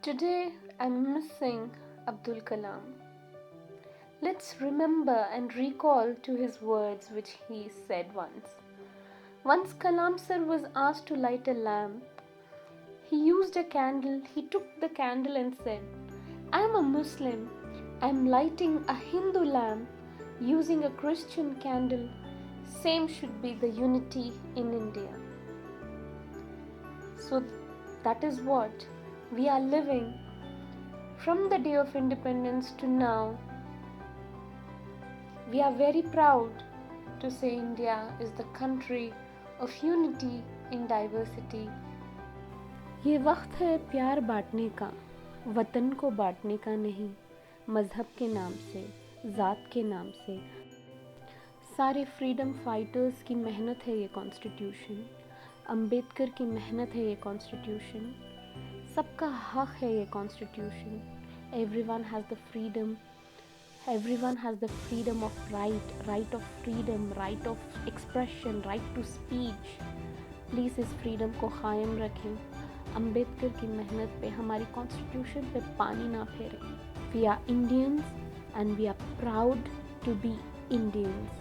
Today I'm missing Abdul Kalam. Let's remember and recall to his words which he said once. Once Kalam sir was asked to light a lamp. He used a candle, he took the candle and said, I am a Muslim. I am lighting a Hindu lamp using a Christian candle. Same should be the unity in India. So that is what we are living from the day of independence to now. We are very proud to say India is the country of unity in diversity. ये वक्त है प्यार बांटने का, वतन को बांटने का नहीं, मज़हब के नाम से, ज़ात के नाम से। सारे फ्रीडम फाइटर्स की मेहनत है ये कॉन्स्टिट्यूशन, अंबेडकर की मेहनत है ये कॉन्स्टिट्यूशन, सबका हक है ये constitution. Everyone has the freedom, everyone has the freedom of right of freedom, right of expression, right to speech. Please इस फ्रीडम को कायम रखें। अंबेडकर की मेहनत पे, हमारी कॉन्स्टिट्यूशन पे पानी ना फेरें। We are Indians and we are proud to be Indians.